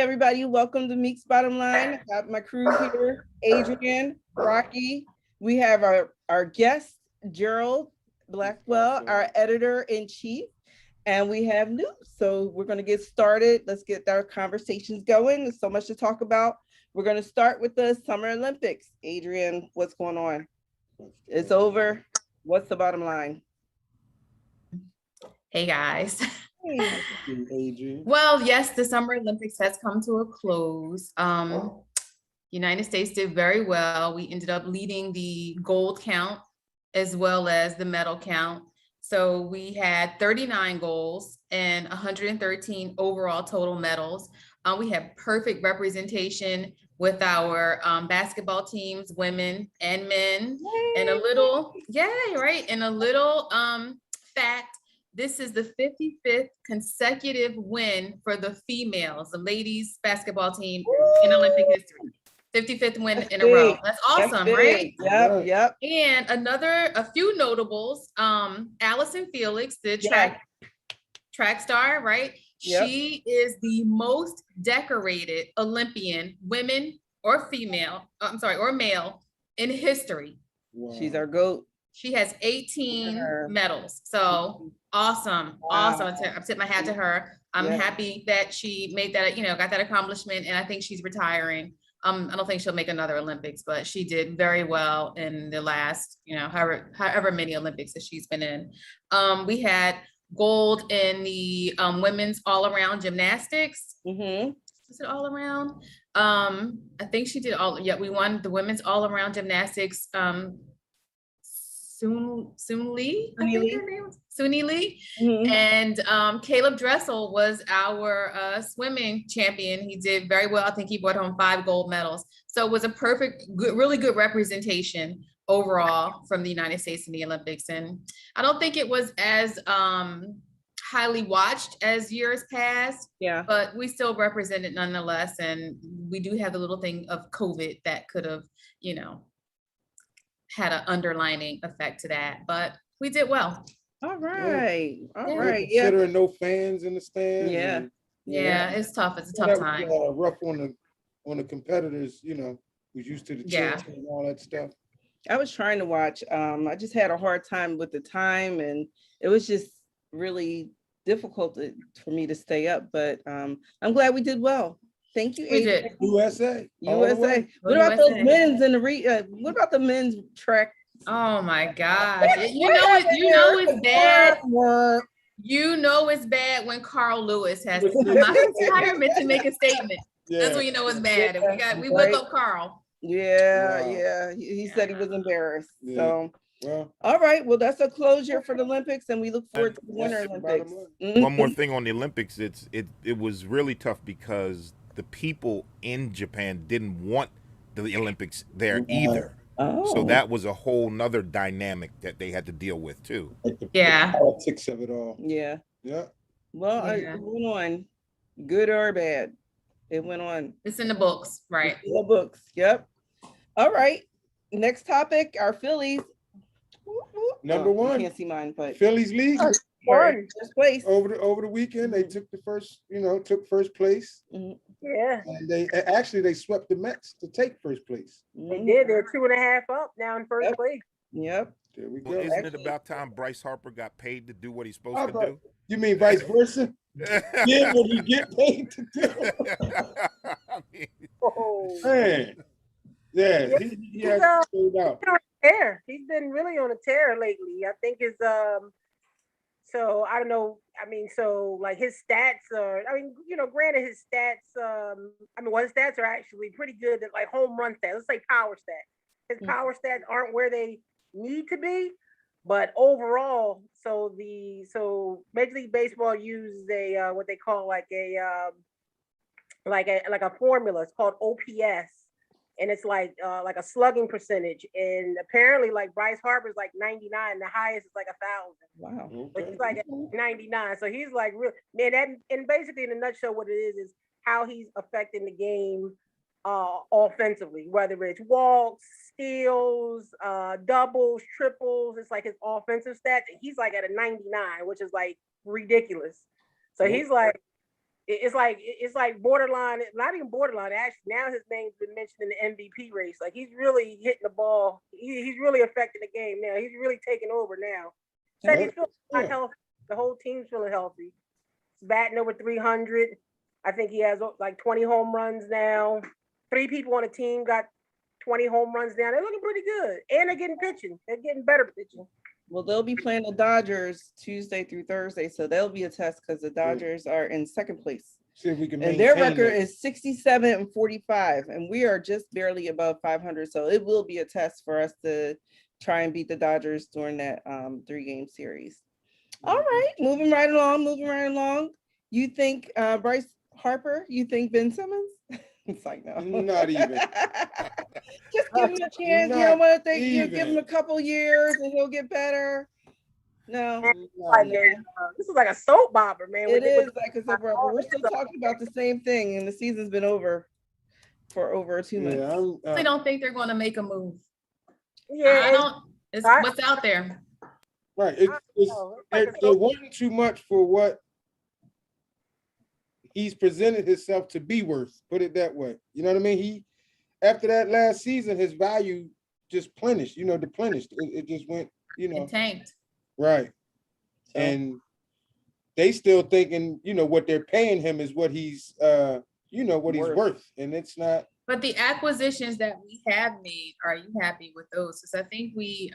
everybody, welcome to Meek's Bottom Line. I got my crew here, Adrian, Rocky. We have our guest, Gerald Blackwell, our editor-in-chief, and we have news. So we're going to get started. Let's get our conversations going. There's so much to talk about. We're going to start with the Summer Olympics. Adrian, what's going on? It's over. What's the bottom line? Hey guys. Hey, Adrian. Well, yes, the Summer Olympics has come to a close. United States did very well. We ended up leading the gold count as well as the medal count. So we had 39 golds and 113 overall total medals. We had perfect representation with our basketball teams, women and men. Yay. And a little, and a little fact, this is the 55th consecutive win for the females, the ladies basketball team in Olympic history. 55th win in a row. That's awesome, right? Yep. And a few notables, Allison Felix, the track star, right? Yep. She is the most decorated Olympian, women or male in history. Wow. She's our GOAT. She has 18 medals. So awesome. Awesome. I tip my hat to her. I'm happy that she made that, got that accomplishment. And I think she's retiring. I don't think she'll make another Olympics, but she did very well in the last, however many Olympics that she's been in. We had gold in the women's all-around gymnastics. Mm-hmm. Is it all around? I think she did we won the women's all-around gymnastics. Suni Lee. Mm-hmm. And Caleb Dressel was our swimming champion. He did very well. I think he brought home 5 gold medals. So it was a really good representation overall from the United States in the Olympics. And I don't think it was as highly watched as years past. Yeah. But we still represented nonetheless. And we do have the little thing of COVID that could have, had an underlining effect to that, but we did well. All right. Considering no fans in the stands. Yeah, it's tough. It's a tough time. Rough on the competitors, who's used to the chanting and all that stuff. I was trying to watch. I just had a hard time with the time, and it was just really difficult for me to stay up. But I'm glad we did well. Thank you, Adrian. USA. What about those men's in the what about the men's track? Oh my gosh. You know it's bad. You know it's bad when Carl Lewis has to come out of retirement to make a statement. Yeah. That's when you know it's bad. And we look up Carl. Yeah. He said he was embarrassed. Yeah. So all right. Well, that's a closure for the Olympics, and we look forward to the Winter Olympics. One more thing on the Olympics, it was really tough because the people in Japan didn't want the Olympics there either. Oh. So that was a whole nother dynamic that they had to deal with too. The politics of it all. Yeah. Well, it went on, good or bad. It went on. It's in the books, right? In the books. Yep. All right. Next topic, our Phillies. Number one. You can't see mine, but Phillies league. First place over the weekend. They took took first place. Mm-hmm. Yeah, and they swept the Mets to take first place. They did. They're 2.5 up now in first place. Yep. There we go. Well, isn't it about time Bryce Harper got paid to do what he's supposed to do? You mean vice versa? Yeah, what he get paid to do. Man, he has out. Tear. He's been really on a tear lately. I think his so I don't know. I mean, so like his stats are. I mean, granted his stats. His stats are actually pretty good. At like home run stats. Let's say power stats. His power stats aren't where they need to be, but overall, so Major League Baseball uses a what they call like a formula. It's called OPS. And it's like a slugging percentage. And apparently like Bryce Harper's like 99. The highest is like 1,000. Wow. Okay. But he's like at 99. So he's like real, man, and basically in a nutshell, what it is how he's affecting the game offensively, whether it's walks, steals, doubles, triples. It's like his offensive stats. And he's like at a 99, which is like ridiculous. So he's like, it's like borderline, not even borderline. Actually, now his name's been mentioned in the MVP race. Like he's really hitting the ball. He's really affecting the game now. He's really taking over now. So he's feeling healthy. The whole team's feeling healthy. He's batting over 300. I think he has like 20 home runs now. 3 people on the team got 20 home runs now. They're looking pretty good, and they're getting pitching. They're getting better pitching. Well, they'll be playing the Dodgers Tuesday through Thursday, so they'll be a test because the Dodgers are in second place. See if we can and their record is 67-45, and we are just barely above 500. So it will be a test for us to try and beat the Dodgers during that 3-game series. All right, moving right along. You think Bryce Harper? You think Ben Simmons? It's like no, not even. Just give him a chance. You don't want to think you give him a couple years and he'll get better. No, this is like a soap opera, man. It is like a soap opera. We're still talking about the same thing, and the season's been over for over 2 months. I don't think they're going to make a move. Yeah, I don't. It's what's out there. Right. They're wanting too much for what he's presented himself to be worth. Put it that way. You know what I mean? After that last season, his value just depleted. It just went, It tanked. Right. And they still thinking, what they're paying him is what he's what he's worth. And it's not. But the acquisitions that we have made, are you happy with those? Because I think we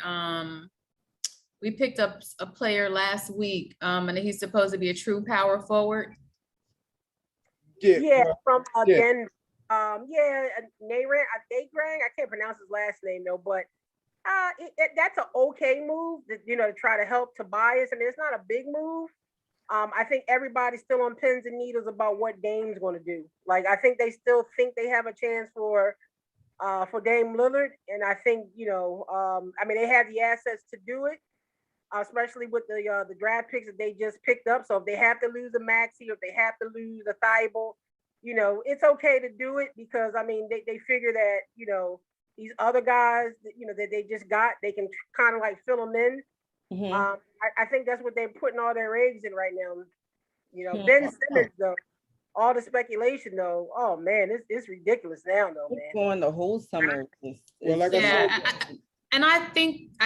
picked up a player last week, and he's supposed to be a true power forward. Yeah, from Denver. Nayrang. I can't pronounce his last name though, but that's an okay move to try to help Tobias. I mean, it's not a big move. I think everybody's still on pins and needles about what Dame's going to do. Like, I think they still think they have a chance for Dame Lillard, and I think they have the assets to do it, especially with the draft picks that they just picked up. So if they have to lose a Maxey, or if they have to lose a Thibault, it's okay to do it because they figure that these other guys that they just got, they can kind of like fill them in. Mm-hmm. I think that's what they're putting all their eggs in right now. Ben Simmons though, all the speculation though, oh man, it's ridiculous now though, man. Going the whole summer. And I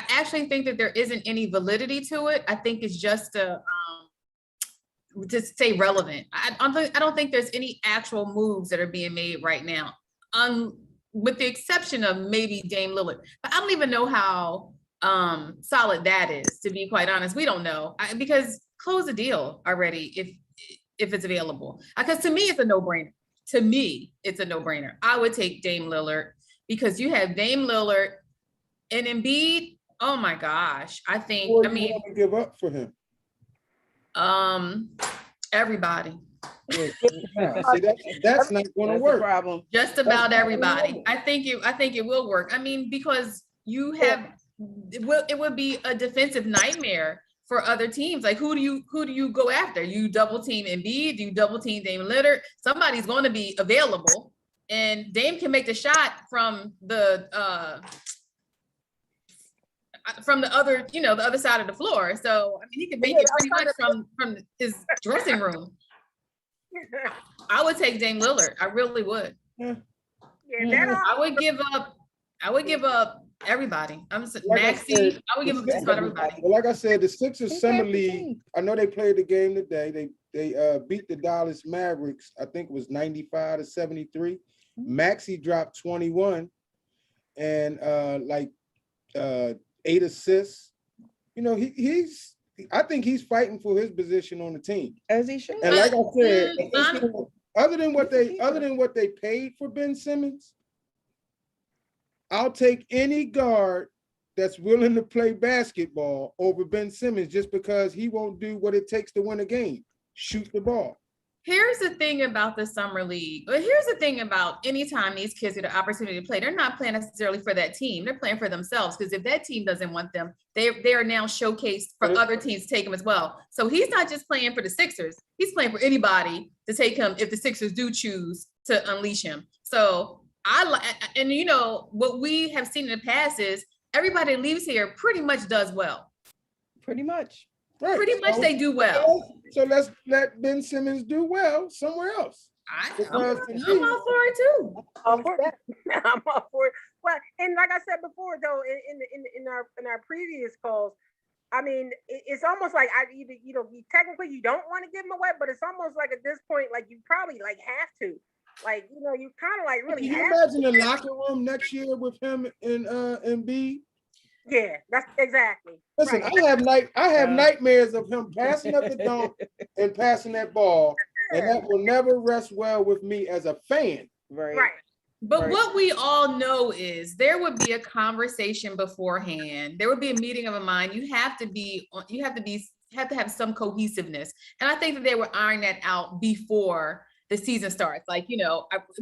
actually think that there isn't any validity to it. I think it's just to stay relevant. I don't think there's any actual moves that are being made right now, with the exception of maybe Dame Lillard. But I don't even know how solid that is, to be quite honest. We don't know because close the deal already if it's available. Because to me, it's a no-brainer. I would take Dame Lillard because you have Dame Lillard and Embiid. Oh my gosh, I think. What do you want to give up for him? Everybody. See, that's not going to work. Problem. Just about everybody. I think it will work. I mean, because you have. It would be a defensive nightmare for other teams. Like who do you go after? You double team Embiid? Do you double team Dame Lillard? Somebody's going to be available, and Dame can make the shot from the other, the other side of the floor. So he can make it pretty much from his dressing room. I would take Dame Lillard. I really would. I would give up everybody. Maxey. I would give up just about everybody. Well, like I said, the Sixers Summer League, I know they played the game today. They beat the Dallas Mavericks. I think it was 95-73. Maxey dropped 21 and 8 assists. I think he's fighting for his position on the team. As he should. And like I said, other than what they paid for Ben Simmons, I'll take any guard that's willing to play basketball over Ben Simmons just because he won't do what it takes to win a game. Shoot the ball. Here's the thing about the summer league. But here's the thing about anytime these kids get an opportunity to play, they're not playing necessarily for that team. They're playing for themselves because if that team doesn't want them, they are now showcased for other teams to take them as well. So he's not just playing for the Sixers. He's playing for anybody to take him if the Sixers do choose to unleash him. So what we have seen in the past is everybody that leaves here pretty much does well. Pretty much. Right. Pretty much they do well. So let's let Ben Simmons do well somewhere else. I'm Because all to for me, it too. All for that. I'm all for it. Well, and like I said before, though, in our previous calls, I mean, it's almost like technically you don't want to give him away, but it's almost like at this point, like you probably like have to, like you kind of like really. Can you have imagine the locker room next year with him and Mbl? Yeah, that's exactly. Listen, right. I have nightmares of him passing up the dunk and passing that ball, and that will never rest well with me as a fan. Right. But what we all know is there would be a conversation beforehand. There would be a meeting of a mind. You have to have some cohesiveness. And I think that they were ironing that out before the season starts. Like,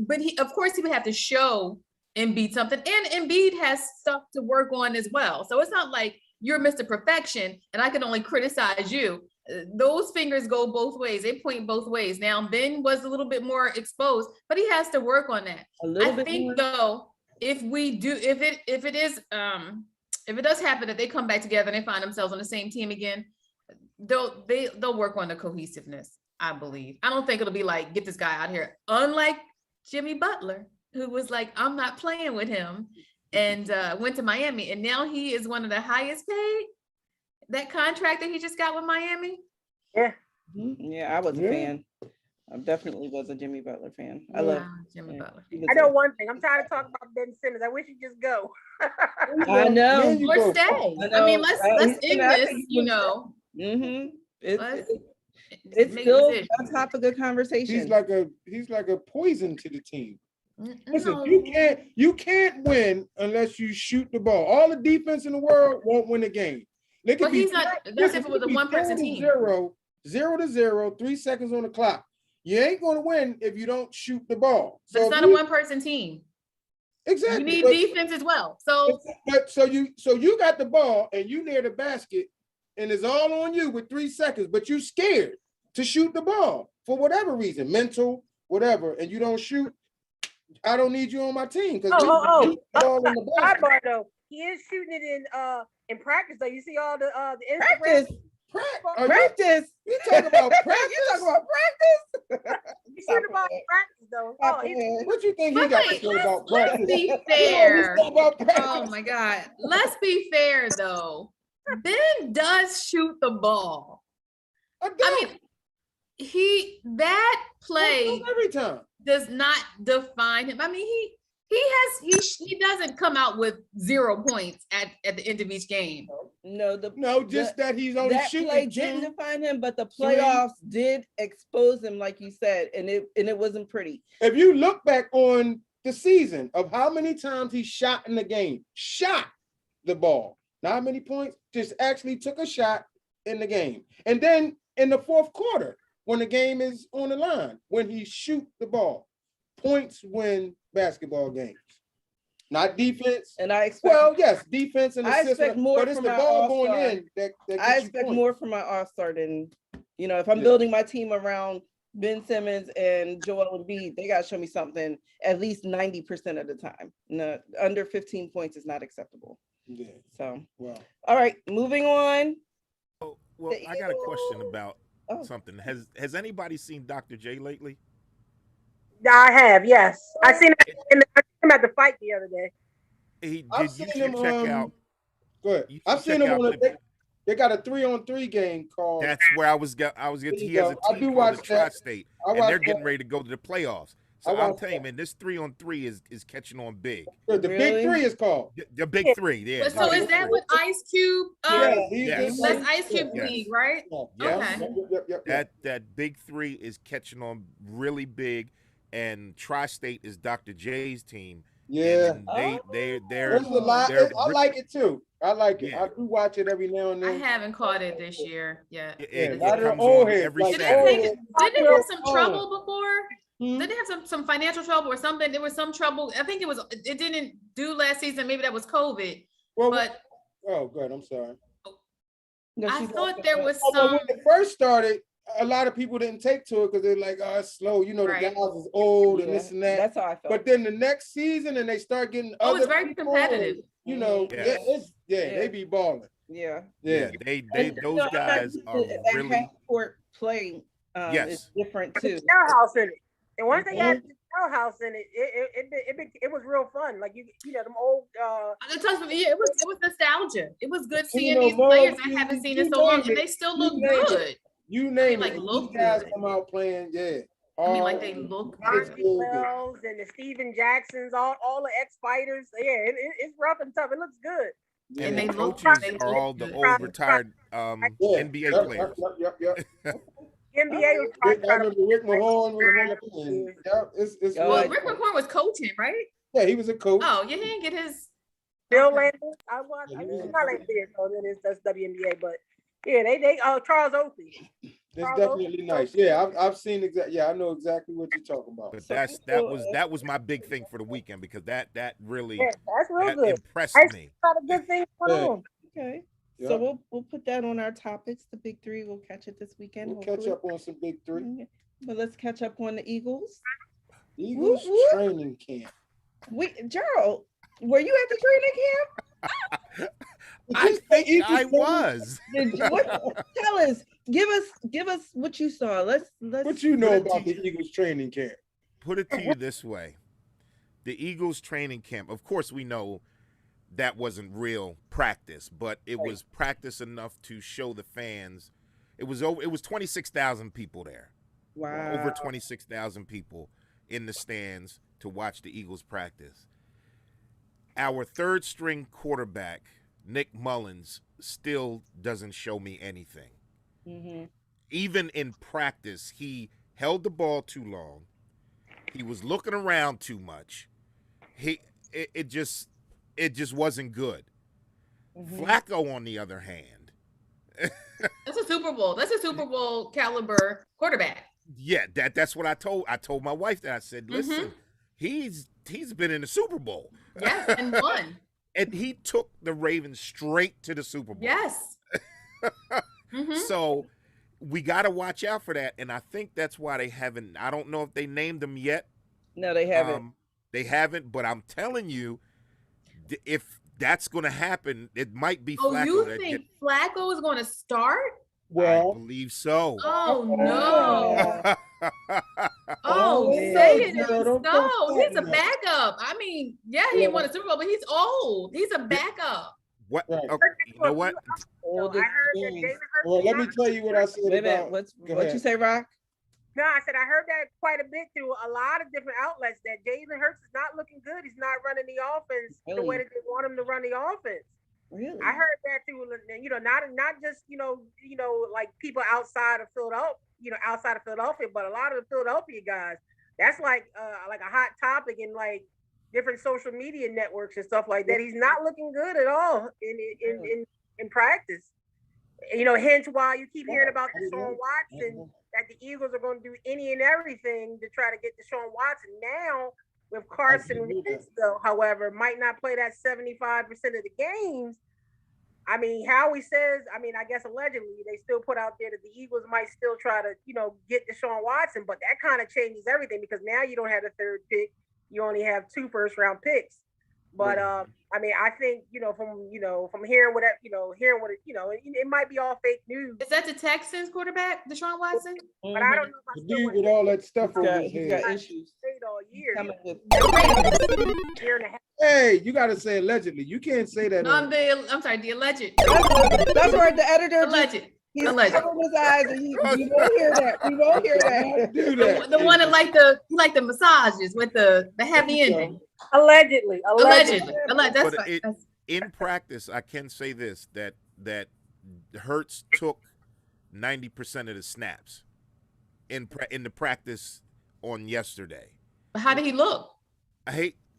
but of course he would have to show Embiid something, and Embiid has stuff to work on as well. So it's not like you're Mr. Perfection and I can only criticize you. Those fingers go both ways. They point both ways. Now, Ben was a little bit more exposed, but he has to work on that. I think though, if it does happen that they come back together and they find themselves on the same team again, they'll work on the cohesiveness, I believe. I don't think it'll be like, get this guy out here. Unlike Jimmy Butler, who was like, I'm not playing with him, and went to Miami, and now he is one of the highest paid. That contract that he just got with Miami. Yeah. Yeah, I was a fan. I definitely was a Jimmy Butler fan. I love Jimmy Butler. I know one thing. I'm tired of talking about Ben Simmons. I wish he'd just go. I know. Or stay. I mean, let's end this. Mm-hmm. It's still a topic of conversation. He's like a poison to the team. Listen, you can't win unless you shoot the ball. All the defense in the world won't win a game. But he's not. That's if it was a one-person team. 0-0, 3 seconds on the clock. You ain't going to win if you don't shoot the ball. So it's not a one-person team. Exactly. You need defense as well. So you got the ball and you near the basket, and it's all on you with 3 seconds, but you scared to shoot the ball for whatever reason, mental, whatever, and you don't shoot. I don't need you on my team because sidebar though, he is shooting it in practice though. You see all the Instagram practice. You talk about practice. You shoot about practice though. What you think he got to say about practice? Let's be fair. Oh my God. Let's be fair though. Ben does shoot the ball. I mean, that play every time does not define him. I mean, he doesn't come out with 0 points at the end of each game. That he's only that shooting. Play didn't define him, but the playoffs did expose him, like you said, and it wasn't pretty. If you look back on the season of how many times he shot in the game, shot the ball, not how many points, just actually took a shot in the game, and then in the fourth quarter, when the game is on the line, when he shoot the ball, points win basketball games, not defense. And I expect defense and I expect more but it's from the my ball All-Star. going in that I expect more from my All-Star than if I'm building my team around Ben Simmons and Joel Embiid, they gotta show me something at least 90% of the time. No, under 15 points is not acceptable. Yeah. So all right, moving on. Well, I got a question about something. Has anybody seen Dr. J lately? I have, yes. I seen him at the fight the other day. I've seen him check out. Good. I've seen him on they got a 3-on-3 game called. That's where I was. He has a team called the Tri-State, and they're getting ready to go to the playoffs. So I'm telling you, man, this 3-on-3 is catching on big. The Big Three is called. The Big Three, yeah. But so is that what Ice Cube? Yes. That's Ice Cube league, right? Yes. Okay. That Big Three is catching on really big, and Tri-State is Dr. J's team. Yeah. They're I like it too. I like it. I do watch it every now and then. I haven't caught it this year yet. It comes on every Saturday. Didn't it have some trouble before? Didn't it have some financial trouble or something? There was some trouble. I think it didn't do last season. Maybe that was COVID. Oh, good. I'm sorry. I thought there was some. When it first started, a lot of people didn't take to it because they're like, oh, it's slow. The guys is old and this and that. That's how I felt. But then the next season, and they start getting it's very competitive. they be balling. Yeah. Yeah. Those guys are that really half court play is yes. different With too. the jailhouse in it. And once they Mhm. got the jailhouse in it, it was real fun. Like you know, them old It was nostalgia. It was good You seeing know, these Mo, players I haven't seen in you so long, name and it. they still You look name it. good. You name like, it. look These guys good. come out playing, yeah. I mean, like all- they look it's good. real good. Wells and the Steven Jacksons, all the ex fighters. Yeah, it's rough and tough. It looks good. Yeah. And they The look coaches they are look all the good. old retired Yeah. NBA Yep, players. Yep. NBA was I trying to remember Rick Mahorn was one of them. Yep, it's Oh, Well, really Rick fun. McCorn was coaching, right? Yeah, he was a coach. Oh, yeah, he didn't get his. Bill Okay. Landis. I watched. Yeah, I he mean, was it's not like this, so that's WNBA, but yeah, they Charles Oakley. It's definitely nice. Yeah, I've seen I know exactly what you're talking about. But So that was my big thing for the weekend because that really Yeah, that's real that good. impressed There's me. a lot of good things going Yeah. on. Okay. Yeah. So we'll put that on our topics, the big three. We'll catch it this weekend. We'll catch hopefully. up on some big three. Okay. But let's catch up on the Eagles. Eagles Whoop, whoop. training camp. Gerald, were you at the training camp? I think I was. Tell us, give us what you saw. Let's What you know Put it about to the Eagles training camp? Put it to you this way. The Eagles training camp, of course we know that wasn't real practice, but it was practice enough to show the fans. It was 26,000 people there. Wow. Over 26,000 people in the stands to watch the Eagles practice. Our third string quarterback, Nick Mullins, still doesn't show me anything. Mm-hmm. Even in practice, he held the ball too long. He was looking around too much. It just wasn't good. Mm-hmm. Flacco, on the other hand, That's a Super Bowl. That's a Super Bowl caliber quarterback. yeah, that's what I told my wife that. I said, listen, he's been in the Super Bowl. Yes, and won. And he took the Ravens straight to the Super Bowl. Yes. So we got to watch out for that. And I think that's why they haven't. I don't know if they named them yet. No, they haven't. They haven't. But I'm telling you, if that's going to happen, it might be Oh, Flacco. you think Flacco is going to start? Well, I believe so. Oh, no. Oh, man. say it Girl, is don't so. He's a start backup. I mean, yeah, he won a Super Bowl, but he's old. He's a backup. What? Right. Okay, you know what? So I heard that Jalen Hurts. Well, let me tell you what I said Wait a minute. about. Go What ahead. you say, Rock? No, I said I heard that quite a bit through a lot of different outlets that Jalen Hurts is not looking good. He's not running the offense the way that they want him to run the offense. Really? I heard that through, not just like people outside of Philadelphia, but a lot of the Philadelphia guys. That's like a hot topic in like different social media networks and stuff like that. He's not looking good at all in practice. Hence why you keep hearing about Deshaun Watson, that the Eagles are going to do any and everything to try to get Deshaun Watson. Now, with Carson Wentz, though, however, might not play that 75% of the games. I mean, Howie says, I guess allegedly, they still put out there that the Eagles might still try to, get Deshaun Watson, but that kind of changes everything because now you don't have the third pick. You only have 2 first-round picks. But I think from hearing it might be all fake news. Is that the Texans quarterback, Deshaun Watson? But I don't know if I The still dude want with all that stuff over his He's got head. issues. stayed all year. Coming with Year and a half. Hey, you got to say allegedly. You can't say that. No, I'm sorry, the alleged. That's where the editor Alleged. he's Alleged. covering his eyes and we won't hear that. We won't hear that. Do that. The one that like the massages with the happy ending. Allegedly. Allegedly. That's But fine. in practice, I can say this, that Hurts took 90% of the snaps in the practice on yesterday. But how did he look?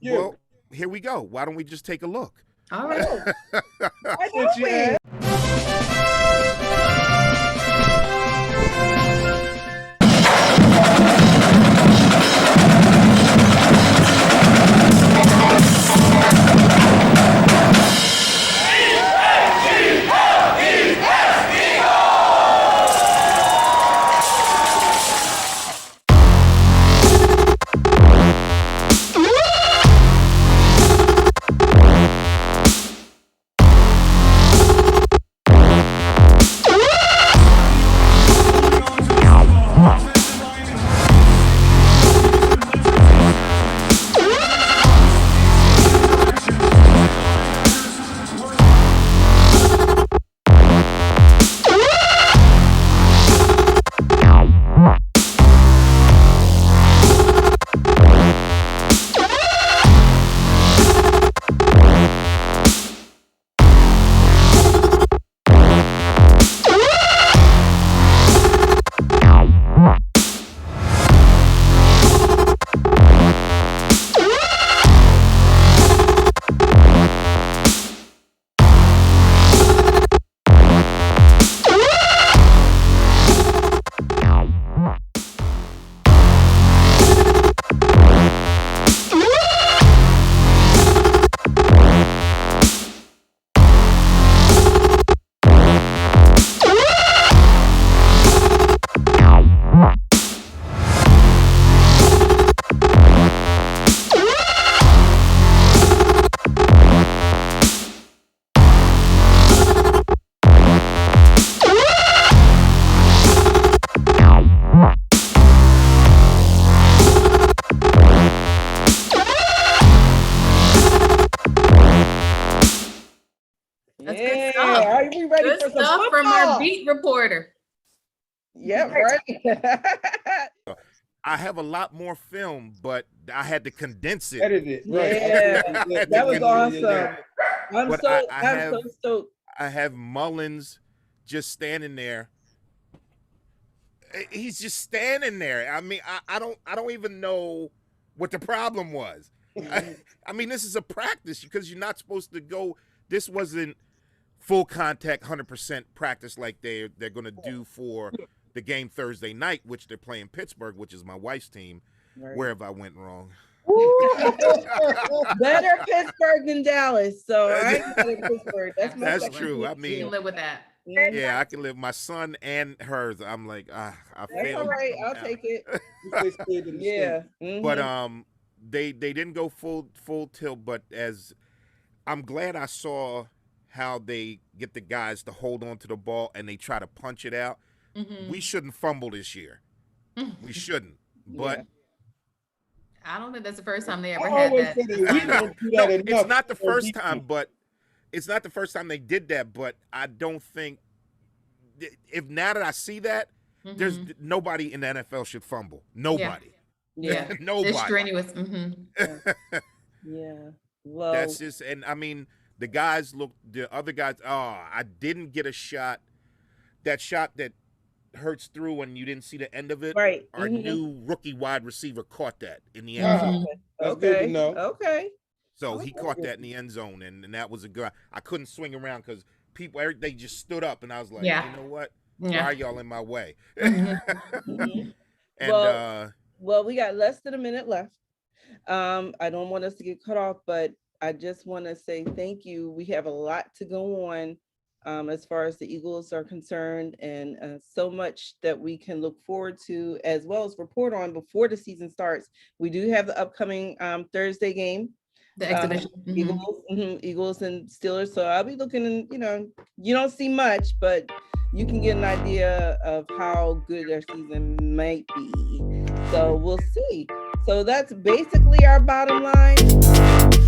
Yeah. Well, here we go. Why don't we just take a look? All right. I know it. That's Yeah. good stuff. Are we ready Good for some stuff from football? our beat reporter. Yep, right. I have a lot more film, but I had to condense it. Edit it. Right. Yeah, that was awesome. I'm But so I I'm have- so stoked. I have Mullins just standing there. He's just standing there. I mean, I don't even know what the problem was. I mean, this is a practice because you're not supposed to go. This wasn't full contact, 100% practice like they're going to do for the game Thursday night, which they're playing Pittsburgh, which is my wife's team. Right. Where have I went wrong? Better Pittsburgh than Dallas. So I ain't mad at Pittsburgh. That's That's true. I You can mean, live with that. yeah, I can live my son and hers. I'm like, I That's failed. all right. I'll take it. Yeah. But Mhm. they didn't go full tilt. But as I'm glad I saw how they get the guys to hold on to the ball and they try to punch it out. Mhm. We shouldn't fumble this year. We shouldn't. But I don't think that's the first time they I ever had always that. say that we don't do no, that enough. it's not the first time. But it's not the first time they did that. But I don't think if now that I see that, there's nobody in the NFL should fumble. Nobody. Yeah. Nobody. It's strenuous. Mhm. Yeah. Well, That's just, and I mean, the other guys, I didn't get a shot. That shot that hurts through and you didn't see the end of it. right. Our Mhm. new rookie wide receiver caught that in the end zone. That's good to know. Okay. So he caught that in the end zone, and that was a good. I couldn't swing around because they just stood up, and I was like, Yeah. you know what? Yeah. Why are y'all in my way? Mhm. And Well, we got less than a minute left. I don't want us to get cut off, but I just want to say thank you. We have a lot to go on as far as the Eagles are concerned, and so much that we can look forward to as well as report on before the season starts. We do have the upcoming Thursday game. The exhibition. Eagles and Steelers. So I'll be looking, and you don't see much, but you can get an idea of how good their season might be. So we'll see. So that's basically our bottom line.